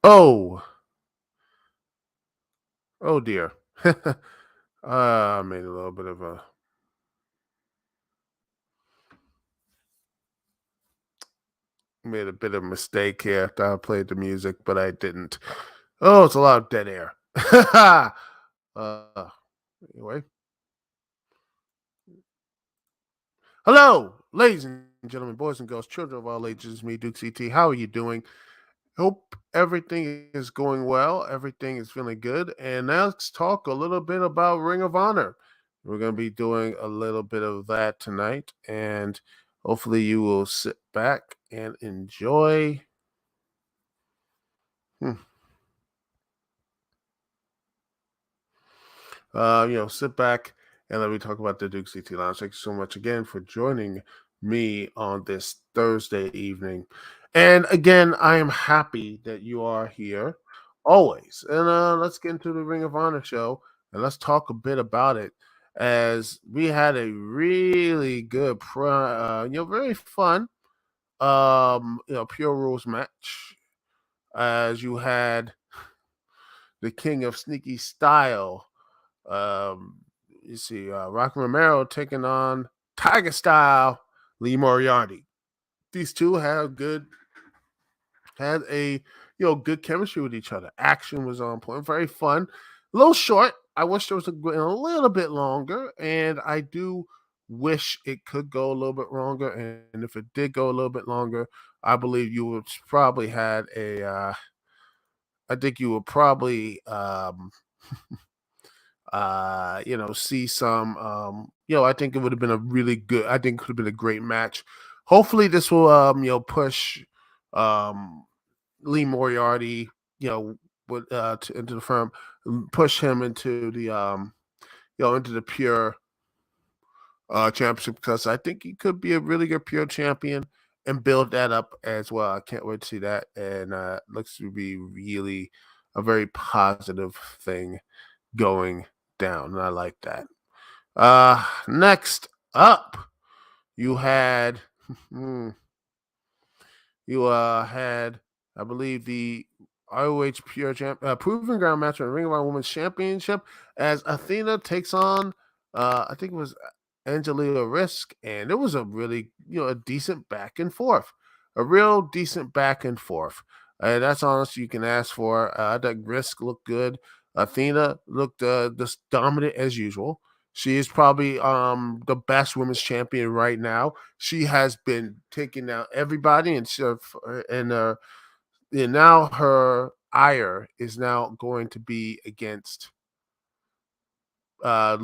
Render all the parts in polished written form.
Oh, oh dear. I made a little bit of a mistake here. Thought I played the music, but I didn't. Oh, it's a lot of dead air. uh, anyway, hello, ladies and gentlemen, boys and girls, children of all ages. Me, Duke CT. How are you doing? Hope everything is going well. Everything is feeling good. And now let's talk a little bit about Ring of Honor. We're going to be doing a little bit of that tonight. And hopefully you will sit back and enjoy. Hmm. Sit back and let me talk about the Duke CT Lounge. Thank you so much again for joining me on this Thursday evening. And again, I am happy that you are here always. And let's get into the Ring of Honor show and let's talk a bit about it. As we had a really good, very fun, pure rules match. As you had the King of Sneaky Style, um, you see, Rocky Romero taking on Tiger Style Lee Moriarty. These two had a good chemistry with each other. Action was on point, very fun. A little short. I wish there was a little bit longer, and I do wish it could go a little bit longer. And if it did go a little bit longer, I believe you would probably had a. I think you would probably see some I think it would have been a really good, I think it could have been a great match. Hopefully this will push um Lee Moriarty, into the firm, push him into the into the pure championship, because I think he could be a really good pure champion and build that up as well. I can't wait to see that, and looks to be really a very positive thing going down. And I like that. Next up, you had had, I believe, the ROH Proving Ground match on Ring of Honor Women's Championship, as Athena takes on I think it was Angelina Risk, and it was a really a decent back and forth, a real decent back and forth. That's honest you can ask for. I think Risk looked good. Athena looked just dominant as usual. She is probably the best women's champion right now. She has been taking out everybody, and now her ire is now going to be against Sky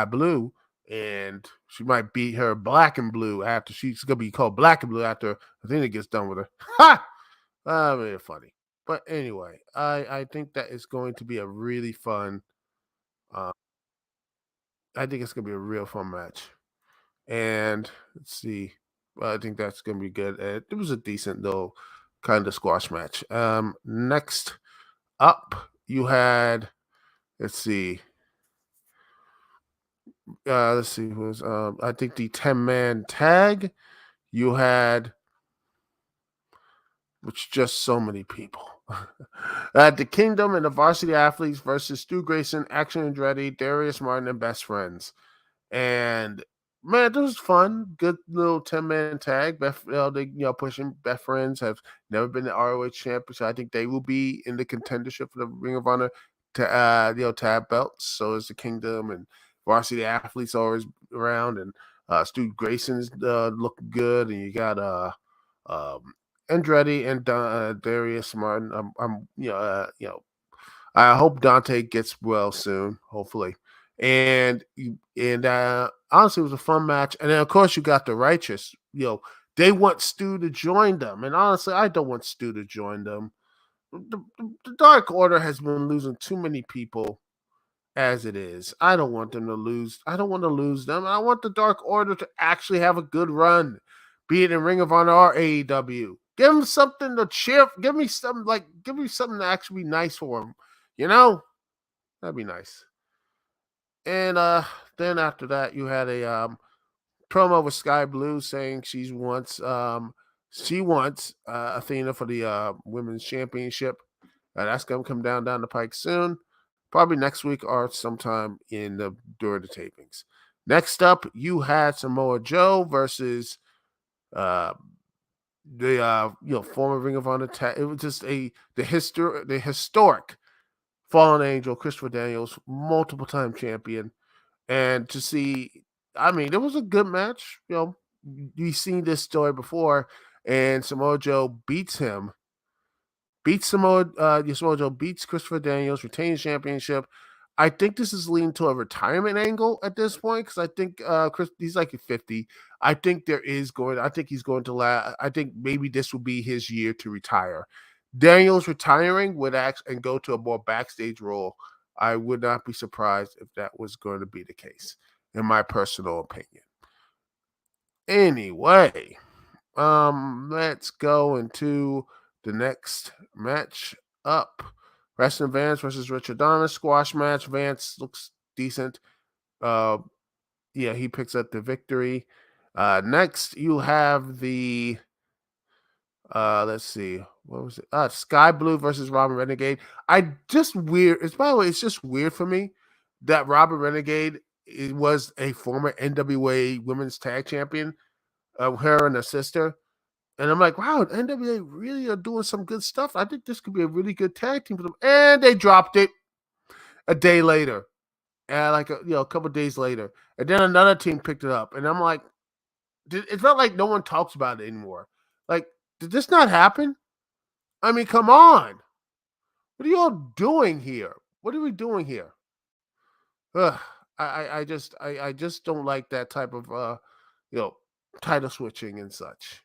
Blue, and she might beat her Black and Blue after she's gonna be called Black and Blue after Athena gets done with her. Ha! I mean, funny, but anyway, I think that is going to be a really fun. Uh, I think it's gonna be a real fun match. And let's see. I think that's gonna be good. It was a decent though kind of squash match. Next up, you had, let's see. Let's see who was I think the 10-man tag. You had, which just so many people. The Kingdom and the Varsity Athletes versus Stu Grayson, Action Andretti, Darius Martin, and Best Friends. And man, this was fun. Good little 10-man tag. They pushing. Best Friends have never been the ROH champions. So I think they will be in the contendership for the Ring of Honor tab belts. So is the Kingdom, and Varsity Athletes always around, and Stu Grayson's looking good, and you got um, Andretti and Darius Martin. I hope Dante gets well soon, hopefully. And honestly, it was a fun match. And then of course you got the Righteous. They want Stu to join them, and honestly, I don't want Stu to join them. The Dark Order has been losing too many people as it is. I don't want them to lose. I don't want to lose them. I want the Dark Order to actually have a good run, be it in Ring of Honor or AEW. Give them something to cheer. Give me something to actually be nice for them. That'd be nice. And then after that, you had a promo with Sky Blue saying she wants She wants Athena for the women's championship. That's going to come down the pike soon, probably next week or sometime during the tapings. Next up, you had Samoa Joe versus uh, the former Ring of Honor tag. It was just the historic Fallen Angel Christopher Daniels, multiple time champion, and to see, I mean, it was a good match. You've seen this story before, and Samoa Joe beats Samoa Joe beats Christopher Daniels, retains championship. I think this is leading to a retirement angle at this point because I think Chris he's like 50. I think he's going to I think maybe this will be his year to retire. Daniels retiring would act and go to a more backstage role. I would not be surprised if that was going to be the case, in my personal opinion. Anyway, let's go into the next match up. Preston Vance versus Richard Adonis squash match. Vance looks decent. Uh, yeah, he picks up the victory. Next, you have the let's see, what was it? Sky Blue versus Robin Renegade. It's by the way, it's just weird for me that Robin Renegade was a former NWA Women's Tag Champion. Her and her sister. And I'm like, wow, NWA really are doing some good stuff. I think this could be a really good tag team for them. And they dropped it a day later, and a couple days later. And then another team picked it up. And I'm like, it felt like no one talks about it anymore. Like, did this not happen? I mean, come on. What are you all doing here? What are we doing here? Ugh, I just don't like that type of you know title switching and such.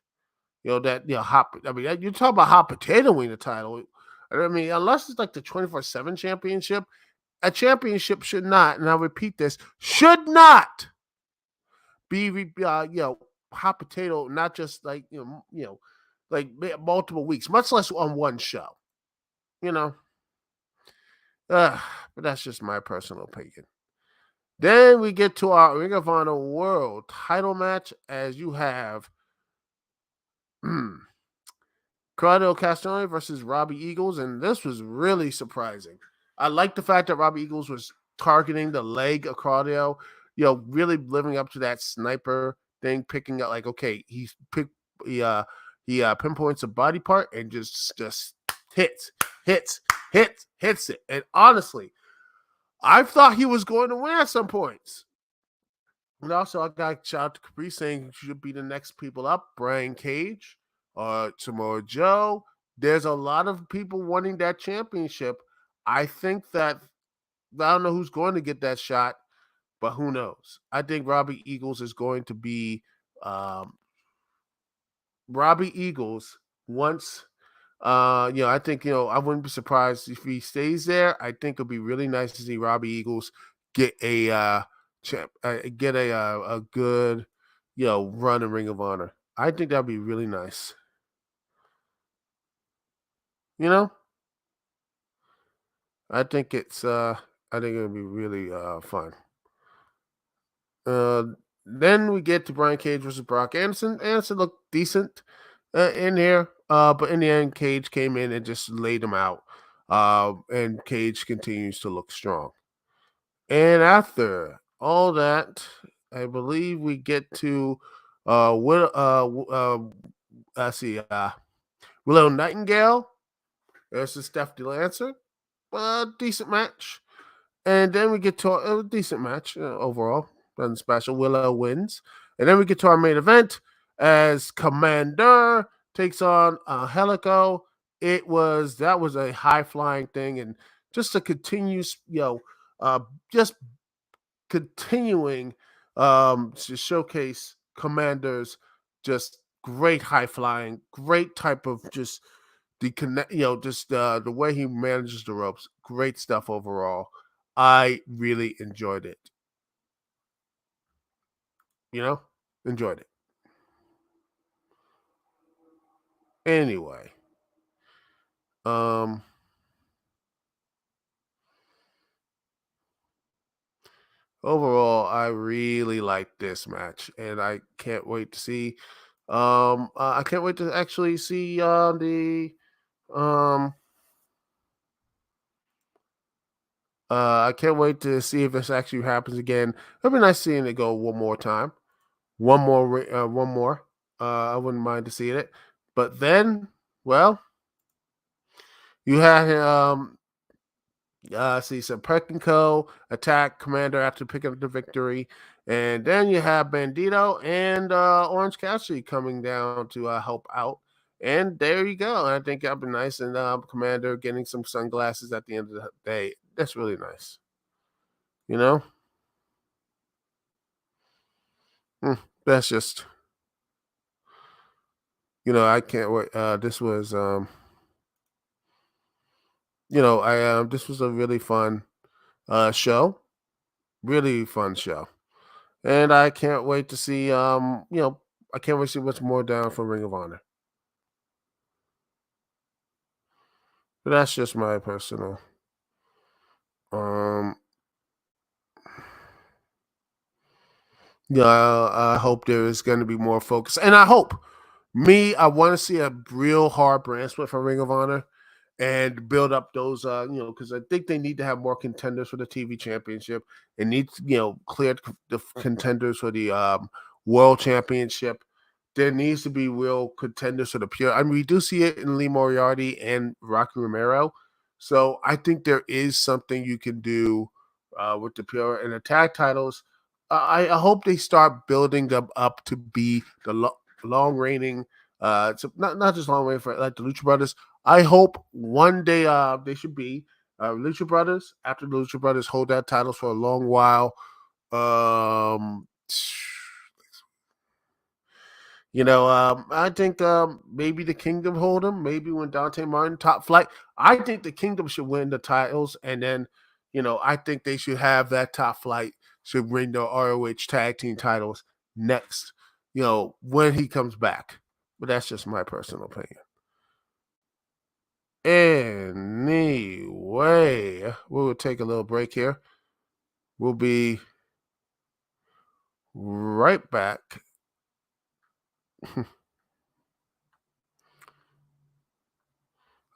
I mean, you're talking about hot potato winning the title. I mean, unless it's like the 24/7 championship, a championship should not, and I'll repeat this, should not be, hot potato, not just like multiple weeks, much less on one show. You know, but that's just my personal opinion. Then we get to our Ring of Honor World title match, as you have Claudio Castagnoli versus Robbie Eagles, and this was really surprising. I like the fact that Robbie Eagles was targeting the leg of Claudio, really living up to that sniper thing, picking up like, okay, he pinpoints a body part and just hits it. And honestly, I thought he was going to win at some points. And also, I got shout out to Capri saying he should be the next people up. Brian Cage, Samoa Joe. There's a lot of people wanting that championship. I think that I don't know who's going to get that shot, but who knows? I think Robbie Eagles is going to be Robbie Eagles once. I think I wouldn't be surprised if he stays there. I think it'll be really nice to see Robbie Eagles get a good run in Ring of Honor. I think that'd be really nice. I think it'll be really fun. Then we get to Brian Cage versus Brock Anderson. Anderson looked decent in here, but in the end, Cage came in and just laid him out. And Cage continues to look strong. And after all that, I believe we get to Willow Nightingale versus Stephanie Lancer. Decent match. And then we get to a decent match overall. Nothing special. Willow wins. And then we get to our main event as Commander takes on Helico. That was a high flying thing, and just a continuous, just continuing to showcase Commander's just great high flying, great type of just the connect, just the way he manages the ropes. Great stuff overall. I really enjoyed it. Enjoyed it. Anyway, overall, I really like this match, and I can't wait to see I can't wait to actually see the um I can't wait to see if this actually happens again. It'd be nice seeing it go one more time, one more. I wouldn't mind to see it, but then, well, you had see some Co. attack Commander after picking up the victory. And then you have Bandito and Orange Cassidy coming down to help out. And there you go. I think that'd be nice. And Commander getting some sunglasses at the end of the day. That's really nice. You know? Mm, that's just, I can't wait. This was, this was a really fun show. Really fun show. And I can't wait to see, I can't wait to see what's more down for Ring of Honor. But that's just my personal. Um, yeah, I hope there is going to be more focus, and I hope I want to see a real hard brand split for Ring of Honor and build up those, because I think they need to have more contenders for the TV championship. It needs, clear the contenders for the world championship. There needs to be real contenders for the pure. I mean, we do see it in Lee Moriarty and Rocky Romero. So I think there is something you can do with the pure and the tag titles. I hope they start building them up to be the long reigning, so not just long reigning for like the Lucha Brothers. I hope one day they should be Lucha Brothers after the Lucha Brothers hold that titles for a long while. Um, I think maybe the Kingdom hold them. Maybe when Dante Martin top flight, I think the Kingdom should win the titles, and then I think they should have that top flight should win the ROH tag team titles next. When he comes back. But that's just my personal opinion. Anyway, we will take a little break here. We'll be right back. We're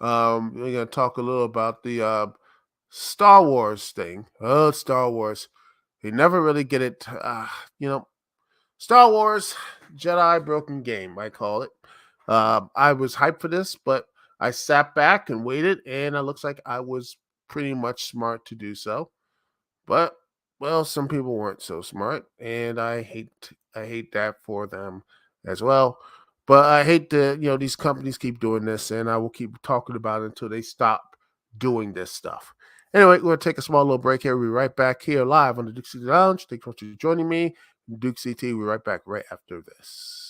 gonna talk a little about the Star Wars thing. Oh, Star Wars. They never really get it. Star Wars Jedi Broken Game, I call it. I was hyped for this, but I sat back and waited, and it looks like I was pretty much smart to do so. But well, some people weren't so smart, and I hate that for them as well. But I hate that these companies keep doing this, and I will keep talking about it until they stop doing this stuff. Anyway, we're gonna take a small little break here. We'll be right back here live on the Dukect Lounge. Thanks for joining me, Duke CT. We'll be right back right after this.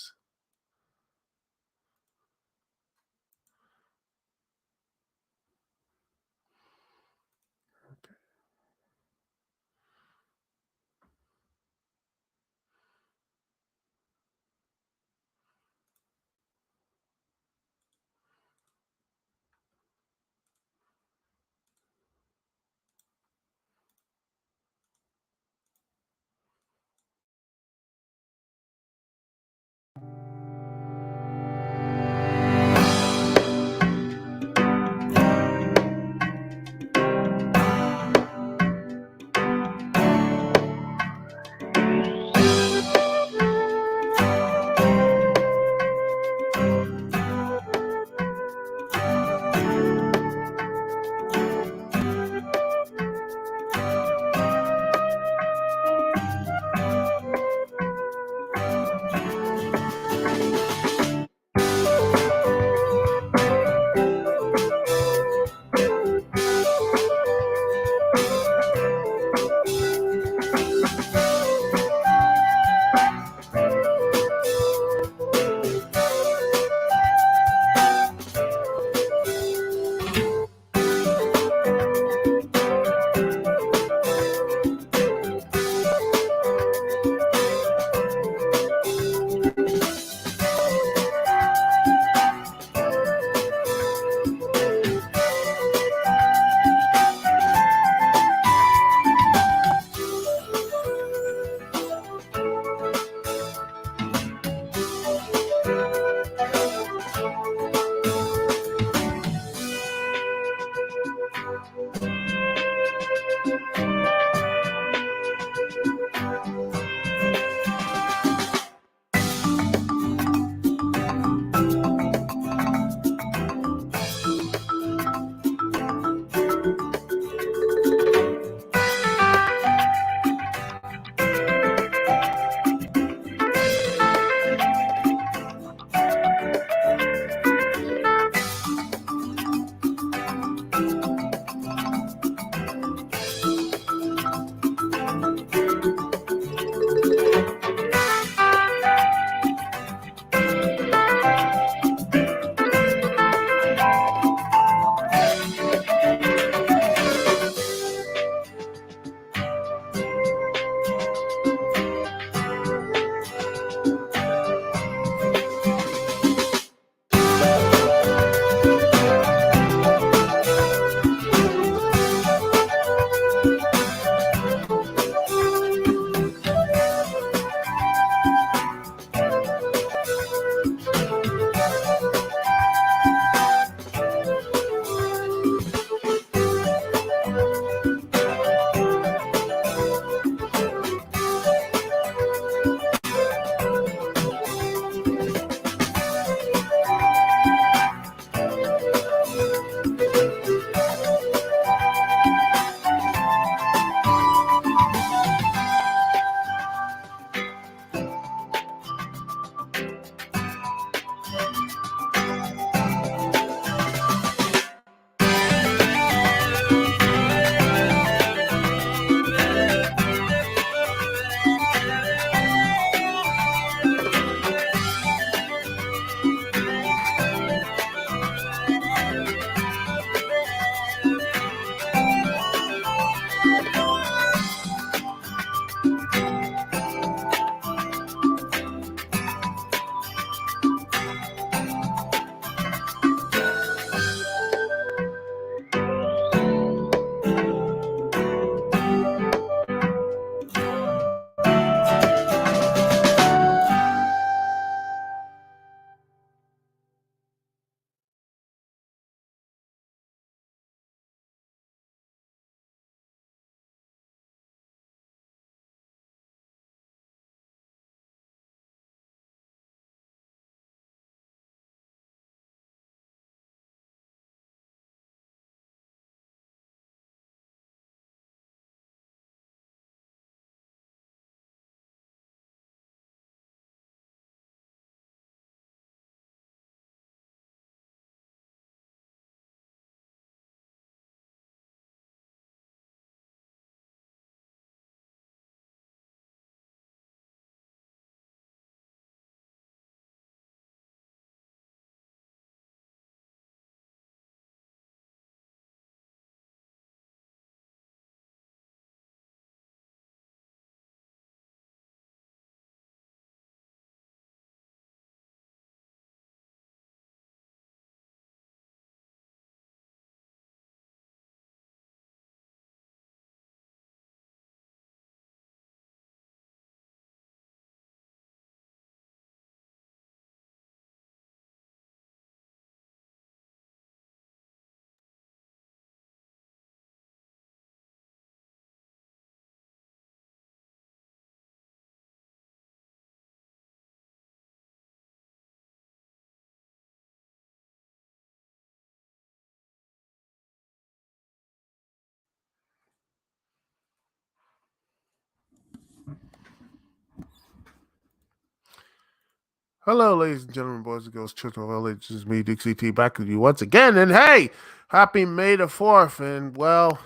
Hello, ladies and gentlemen, boys and girls, children of all ages. This is me, Dukect, back with you once again. And hey, happy May the 4th. And well,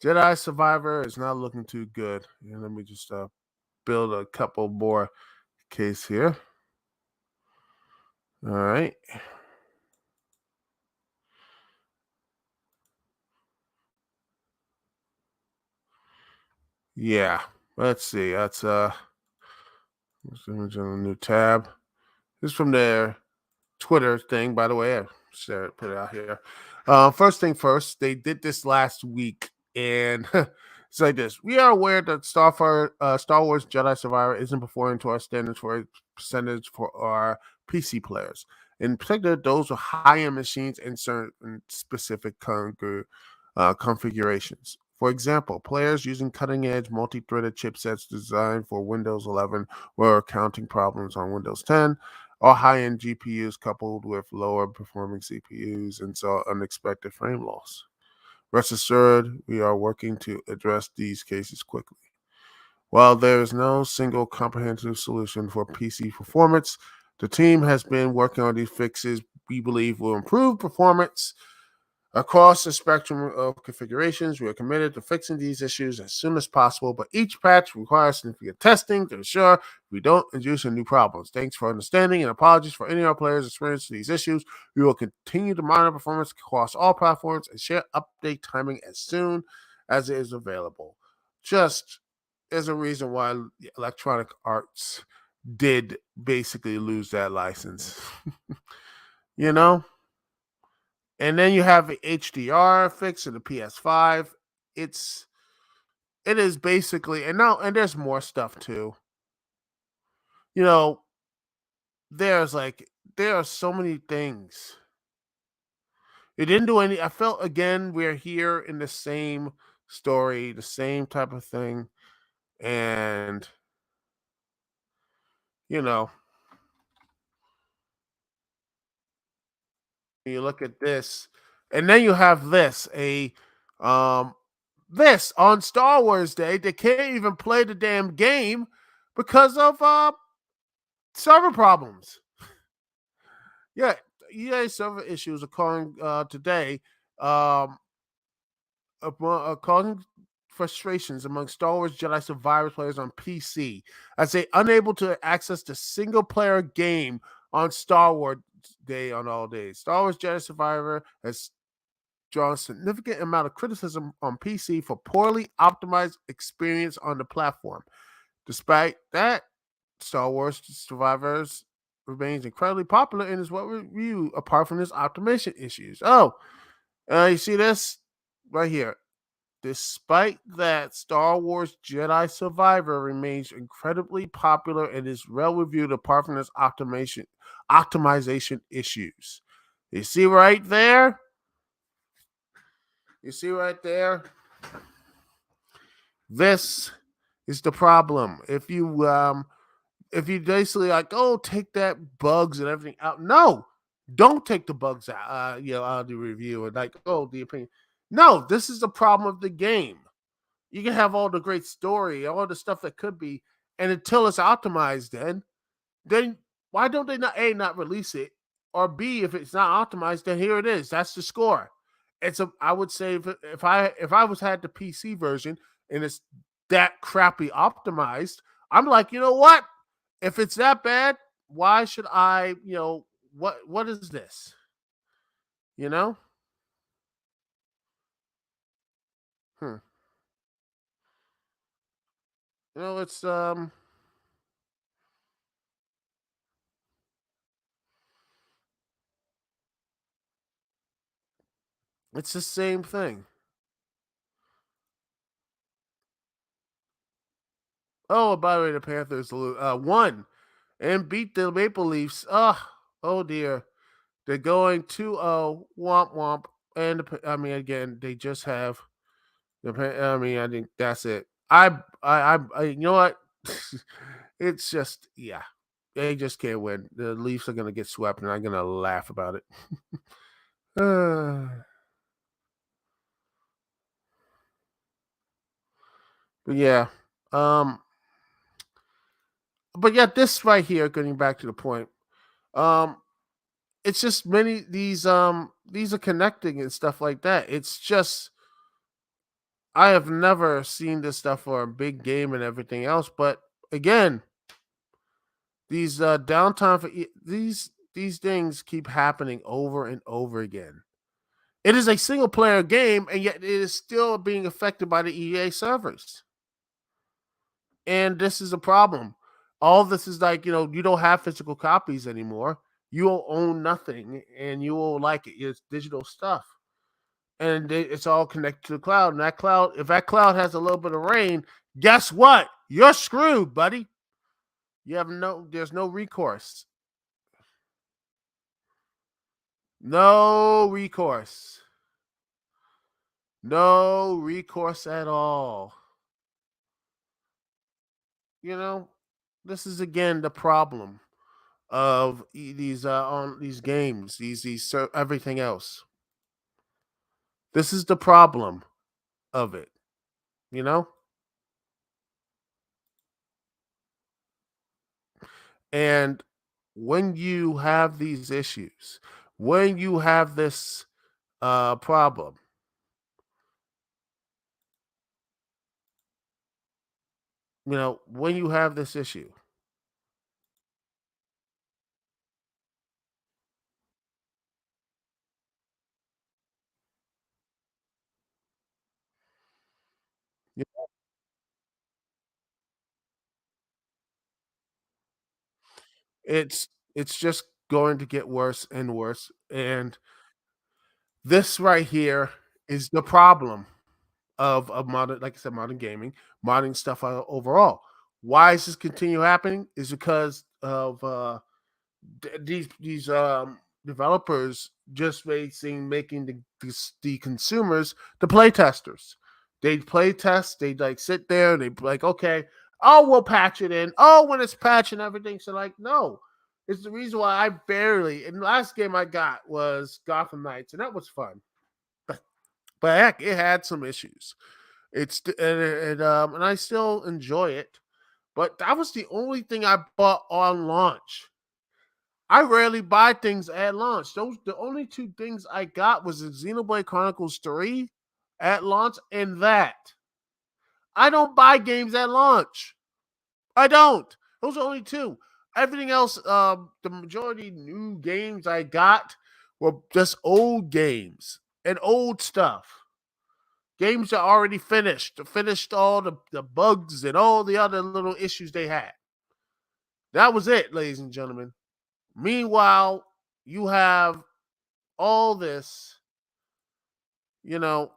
Jedi Survivor is not looking too good. And let me just build a couple more case here. All right. Yeah. Let's see. That's let's image on a new tab. This is from their Twitter thing, by the way. I put it out here. First thing first, they did this last week, and it's like this. We are aware that Star Wars Jedi Survivor isn't performing to our standards for a percentage for our PC players. In particular, those with high-end machines and certain specific configurations. For example, players using cutting-edge multi-threaded chipsets designed for Windows 11 were encountering problems on Windows 10, or high-end GPUs coupled with lower performing CPUs and saw unexpected frame loss. Rest assured, we are working to address these cases quickly. While there is no single comprehensive solution for PC performance, the team has been working on these fixes we believe will improve performance across the spectrum of configurations. We are committed to fixing these issues as soon as possible, but each patch requires significant testing to ensure we don't induce new problems. Thanks for understanding and apologies for any of our players experiencing these issues. We will continue to monitor performance across all platforms and share update timing as soon as it is available. Just as a reason why Electronic Arts did basically lose that license. you know? And then you have the HDR fix in the PS5. It is basically, and there's more stuff too. There are so many things. It didn't do any. I felt again we're here in the same story, the same type of thing, and you know, you look at this, and then you have um this on Star Wars Day. They can't even play the damn game because of server problems. Yeah, EA server issues are today, um, causing frustrations among Star Wars Jedi Survivor players on PC as they unable to access the single player game on Star Wars Day on all days. Star Wars Jedi Survivor has drawn a significant amount of criticism on PC for poorly optimized experience on the platform. Despite that, Star Wars Survivors remains incredibly popular and is well reviewed apart from its optimization issues. You see this right here. Despite that, Star Wars Jedi Survivor remains incredibly popular and is well reviewed apart from its optimization issues. You see right there? You see right there? This is the problem. If you basically like, oh, take that bugs and everything out. No, don't take the bugs out. Out of the review and like, oh, the opinion. No, this is the problem of the game. You can have all the great story, all the stuff that could be, and until it's optimized, then why don't they not release it, or B, if it's not optimized, then here it is. That's the score. I would say if I was had the PC version and it's that crappy optimized, I'm like, you know what? If it's that bad, why should I, what is this? You know? Hmm. It's the same thing. Oh, by the way, the Panthers won and beat the Maple Leafs. Oh dear. They're going 2-0, womp womp. And again, they just have I think that's it. You know what? It's just, yeah, they just can't win. The Leafs are gonna get swept, and I'm gonna laugh about it. But yeah, um, but yeah, this right here, getting back to the point, Um, it's just many these are connecting and stuff like that. It's just I have never seen this stuff for a big game and everything else. But again, these downtime for these things keep happening over and over again. It is a single player game, and yet it is still being affected by the EA servers. And this is a problem. All this is like, you don't have physical copies anymore. You will own nothing and you will like it. It's digital stuff. And it's all connected to the cloud. And that cloud, if that cloud has a little bit of rain, guess what? You're screwed, buddy. There's no recourse. No recourse. No recourse at all. You know, this is again the problem of these on these games, everything else. This is the problem of it, you know? And when you have these issues, when you have this problem, when you have this issue, y- it's just going to get worse and worse. And this right here is the problem of modern, like I said, modern gaming, modern stuff overall. Why is this continue happening? Is because of these developers just making the consumers the play testers. They play test. They like sit there. They like, okay, oh, we'll patch it in. Oh, when it's patching everything. So like, no, it's the reason why I barely. And the last game I got was Gotham Knights, and that was fun. But heck, it had some issues. And I still enjoy it. But that was the only thing I bought on launch. I rarely buy things at launch. Those the only two things I got was the Xenoblade Chronicles 3 at launch, and that. I don't buy games at launch. I don't. Those are only two. Everything else, the majority new games I got were just old games and old stuff. Games are already finished all the bugs and all the other little issues they had. That was it, ladies and gentlemen. Meanwhile, you have all this, you know,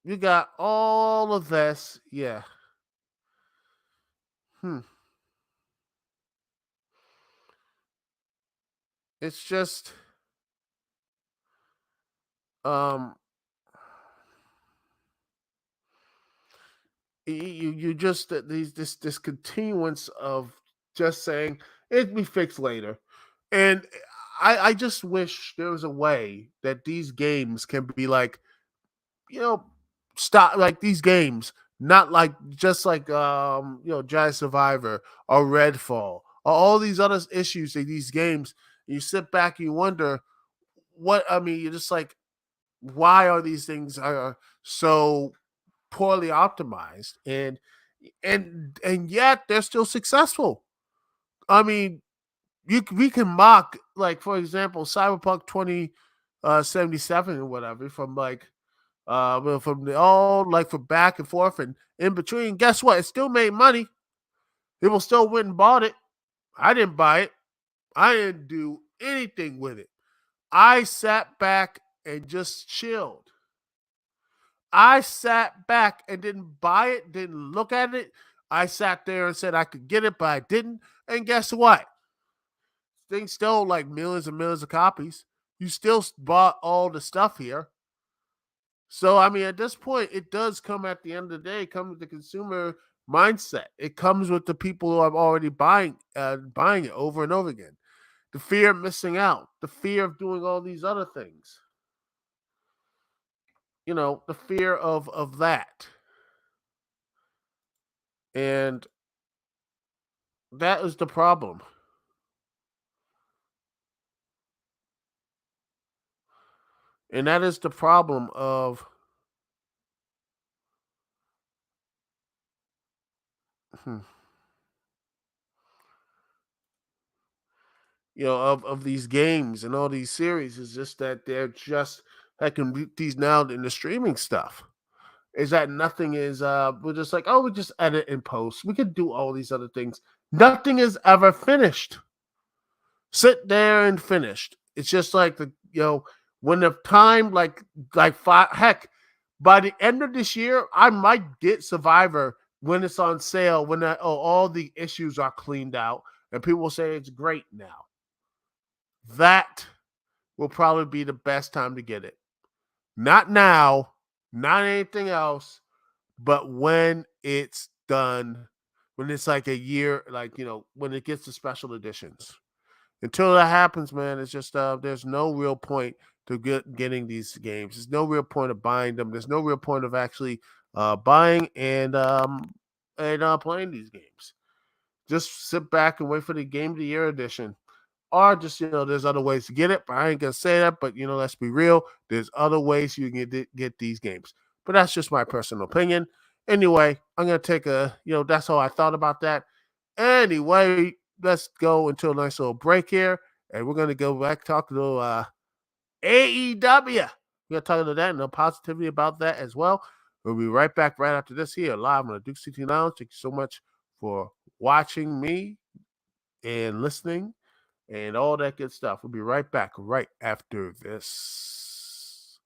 you got all of this. Yeah. Hmm. It's just um you just these this continuance of just saying it'd be fixed later. And I just wish there was a way that these games can be like, you know, stop like these games, not like just like Jedi Survivor or Redfall or all these other issues in these games. You sit back and you wonder what I mean, you're just like, why are these things are so poorly optimized and yet they're still successful. I mean, we can mock like for example Cyberpunk 2077 or whatever from like from the all like for back and forth and in between. Guess what? It still made money. People still went and bought it. I didn't buy it. I didn't do anything with it. I sat back and just chilled. I sat back and didn't buy it, didn't look at it. I sat there and said I could get it, but I didn't. And guess what? Things still like millions and millions of copies. You still bought all the stuff here. So I mean, at this point, it does come at the end of the day, come with the consumer mindset. It comes with the people who are already buying it over and over again. The fear of missing out, the fear of doing all these other things. The fear of that, and that is the problem. And that is the problem of hmm, of these games and all these series is just that they're just that can beat these now in the streaming stuff. Is that nothing is we're just like, oh, we just edit and post. We could do all these other things. Nothing is ever finished. Sit there and finished. It's just like when the time like five, heck, by the end of this year, I might get Survivor when it's on sale, when all the issues are cleaned out and people will say it's great now. That will probably be the best time to get it. Not now, not anything else, but when it's done, when it's like a year, like when it gets to special editions. Until that happens, man, it's just there's no real point to getting these games. There's no real point of buying them. There's no real point of actually buying and playing these games. Just sit back and wait for the Game of the Year edition. Or just, there's other ways to get it, but I ain't going to say that. But, let's be real. There's other ways you can get these games. But that's just my personal opinion. Anyway, I'm going to take that's how I thought about that. Anyway, let's go into a nice little break here. And we're going to go back talk to AEW. We're going to talk about that and no positivity about that as well. We'll be right back right after this here, live on the Dukect Lounge. Thank you so much for watching me and listening and all that good stuff. We'll be right back right after this.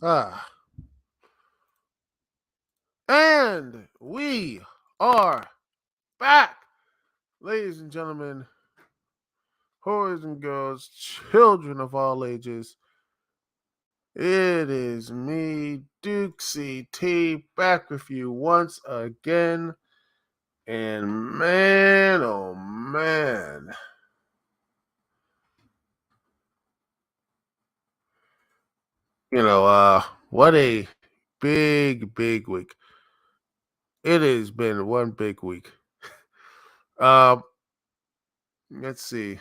Ah, and we are back, ladies and gentlemen, boys and girls, children of all ages. It is me, Dukect T, back with you once again. And man, oh man. What a big week. It has been one big week. Um, let's see.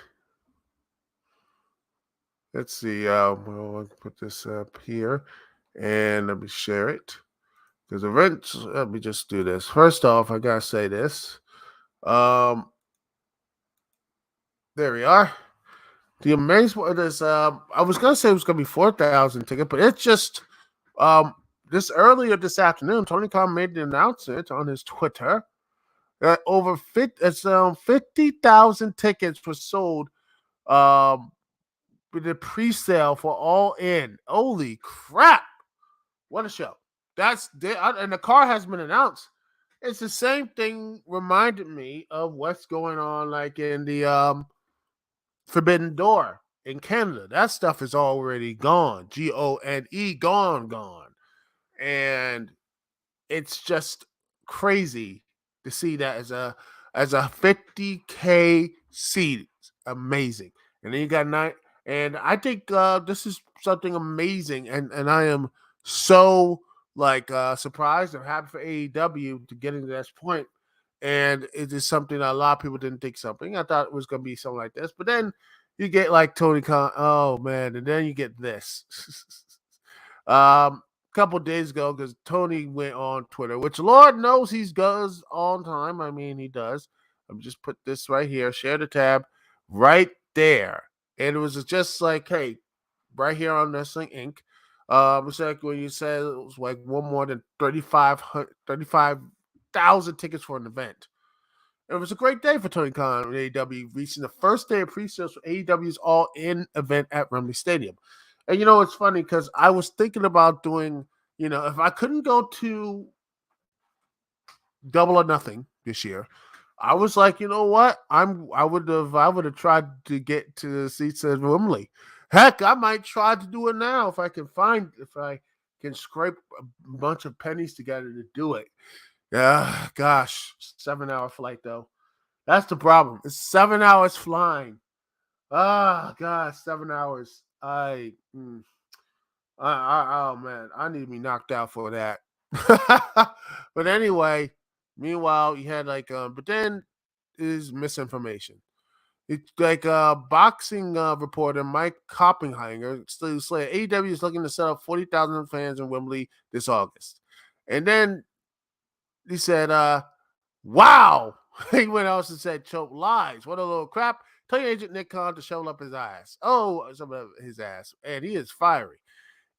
We'll put this up here and let me share it. Because events, let me just do this. First off, I gotta say this. Um, there we are. The amazement of this, I was gonna say it was gonna be 4,000 tickets, but it's just this earlier this afternoon, Tony Khan made the announcement on his Twitter that over 50,000 tickets were sold with the pre-sale for All In. Holy crap! What a show! And the car has been announced. It's the same thing. Reminded me of what's going on, like in the Forbidden Door in Canada. That stuff is already gone. GONE, gone. And it's just crazy to see that as a 50K seat. It's amazing. And then you got nine. And I think this is something amazing. And I am so surprised and happy for AEW to getting to this point. And it is something that a lot of people didn't think something. I thought it was going to be something like this. But then you get like Tony Khan. Oh, man. And then you get this. Couple days ago, because Tony went on Twitter, which Lord knows he does on time. I mean, he does. Let me just put this right here, share the tab right there. And it was just like, hey, right here on Wrestling Inc. It's like when you said it was like one more than 35,000 tickets for an event. It was a great day for Tony Khan and AEW, reaching the first day of pre-sales for AEW's All-In event at Wembley Stadium. And it's funny because I was thinking about doing, if I couldn't go to Double or Nothing this year, I was like, you know what? I would have tried to get to the seats at Wembley. Heck, I might try to do it now if I can scrape a bunch of pennies together to do it. Yeah, gosh, 7-hour flight though. That's the problem. It's 7 hours flying. Ah, God, 7 hours. Oh man, I need to be knocked out for that. But anyway, meanwhile, you had but then is misinformation. It's like boxing reporter Mike Koppenheimer still said AEW is looking to set up 40,000 fans in Wembley this August, and then he said, wow. He went out and said, choke lies. What a little crap. Tell your agent Nick Khan to shovel up his ass. Oh, some of his ass. And he is fiery.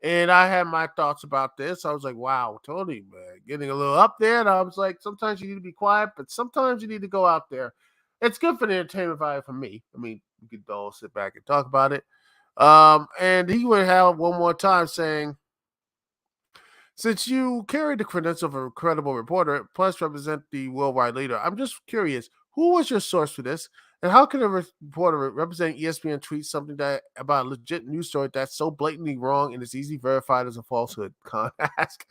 And I had my thoughts about this. I was like, wow, Tony, man, getting a little up there. And I was like, sometimes you need to be quiet, but sometimes you need to go out there. It's good for the entertainment value for me. I mean, we could all sit back and talk about it. And he went out one more time saying, since you carry the credentials of a credible reporter, plus represent the worldwide leader, I'm just curious, who was your source for this? And how can a reporter representing ESPN tweet something that about a legit news story that's so blatantly wrong and is easily verified as a falsehood? Khan asked.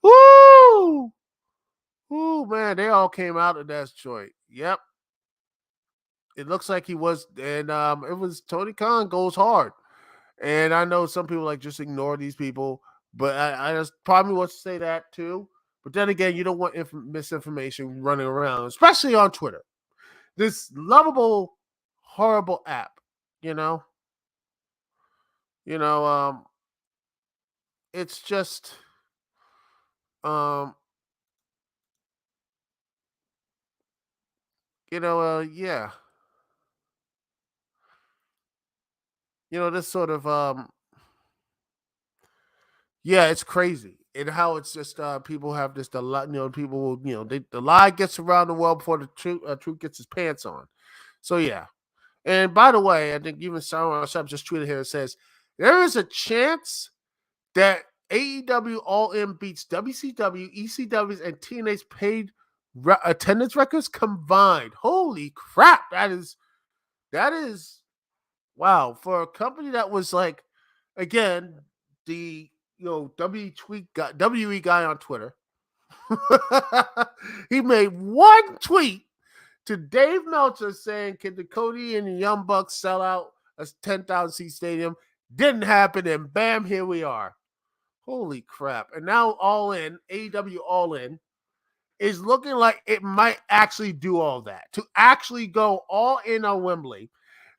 Woo! Woo, man, they all came out of that joint. Yep. It looks like he was, and it was Tony Khan goes hard. And I know some people just ignore these people, but I just probably want to say that too. But then again, you don't want misinformation running around, especially on Twitter. This lovable, horrible app, you know, you know, it's just Um, yeah, this sort of yeah, it's crazy. And how it's just people have this a lot, people will, the lie gets around the world before the truth gets his pants on. So yeah. And by the way, I think even Star Wars Shop just tweeted here. It says there is a chance that AEW All In beats WCW, ECW's, and TNA's paid attendance records combined. Holy crap! That is wow for a company that was like, again, the WE guy on Twitter. He made one tweet to Dave Meltzer saying, "Can the Cody and the Young Bucks sell out a 10,000 seat stadium?" Didn't happen, and bam, here we are. Holy crap! And now All In, AEW All In, is looking like it might actually do all that, to actually go all in on Wembley,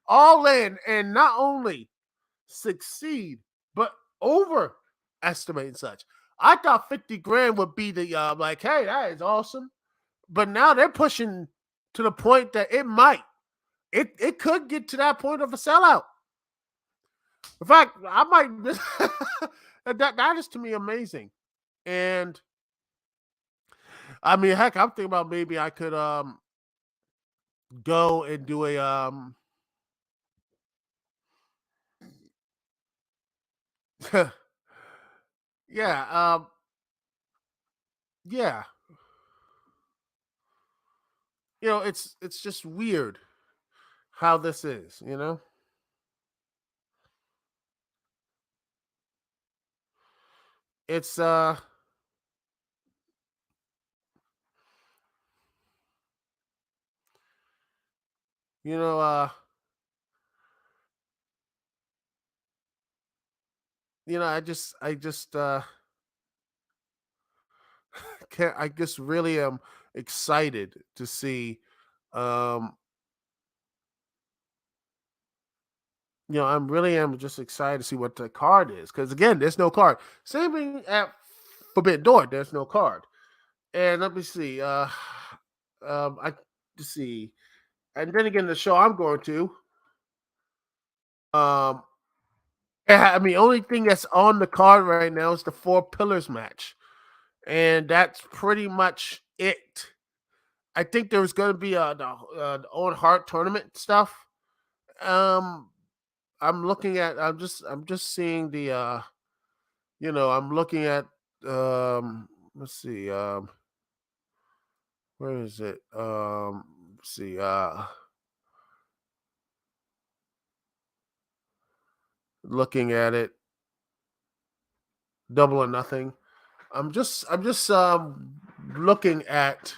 all in, and not only succeed but overestimate and such. I thought 50 grand would be the like, hey, that is awesome. But now they're pushing to the point that it could get to that point of a sellout. In fact, I might that is to me amazing. And I mean, heck, I'm thinking about maybe I could go and do a yeah, yeah. It's just weird how this is. It's you know I just can't I just really am excited to see um I'm really am just excited to see what the card is, because again, there's no card. Same thing at Forbidden Door, there's no card. And let me see. I to see, and then again, the show I'm going to. Um, I mean, only thing that's on the card right now is the Four Pillars match, and that's pretty much it. I think there's going to be the Owen Hart tournament stuff. Um, I'm just seeing the I'm looking at let's see where is it let's see looking at it, Double or Nothing. I'm just looking at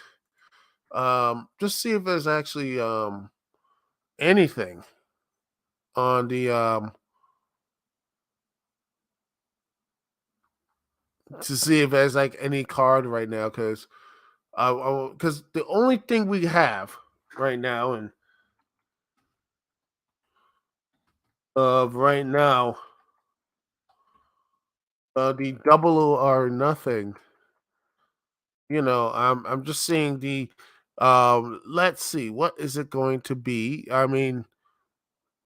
just see if there's actually anything on the to see if there's like any card right now, because the only thing we have right now and right now the Double or Nothing. I'm just seeing the let's see, what is it going to be? I mean,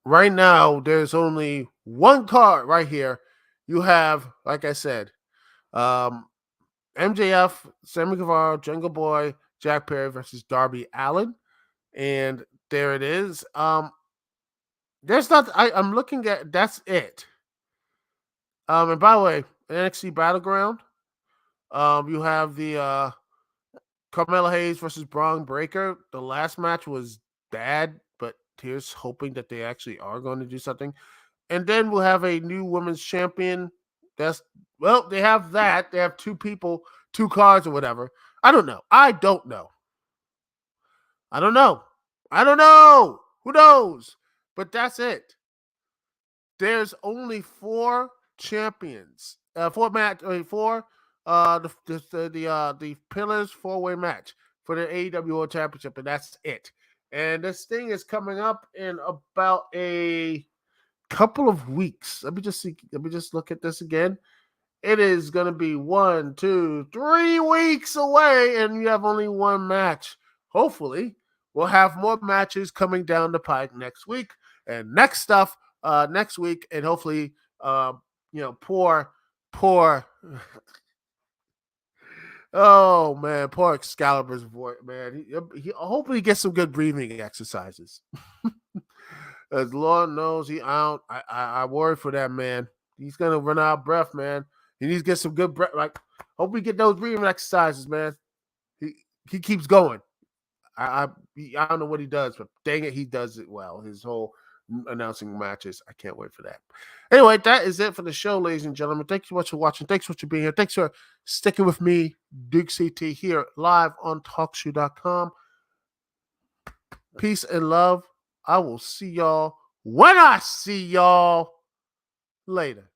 right now there's only one card right here. You have, like I said, um MJF, Sammy Guevara, Jungle Boy, Jack Perry versus Darby Allin, and there it is. There's not. I'm looking at. That's it. And by the way, NXT Battleground. You have the Carmelo Hayes versus Braun Breaker. The last match was bad, but here's hoping that they actually are going to do something. And then we'll have a new women's champion. That's they have that. They have two people, two cards or whatever. I don't know. I don't know. I don't know. I don't know. Who knows? But that's it. There's only four champions. Four the Pillars 4-way match for the AEW World Championship, and that's it. And this thing is coming up in about a couple of weeks. Let me just see. Let me just look at this again. It is going to be 1, 2, 3 weeks away, and you have only one match. Hopefully, we'll have more matches coming down the pike next week and next stuff next week, and hopefully, poor. Oh man, poor Excalibur's voice, man. He hopefully he gets some good breathing exercises. As Lord knows, he out. I worry for that man. He's gonna run out of breath, man. He needs to get some good breath. Like, hope we get those breathing exercises, man. He keeps going. I don't know what he does, but dang it, he does it well. His whole announcing matches. I can't wait for that. Anyway, that is it for the show, ladies and gentlemen. Thank you so much for watching. Thanks so much for being here. Thanks for sticking with me, Duke CT, here live on TalkShoe.com. Peace and love. I will see y'all when I see y'all later.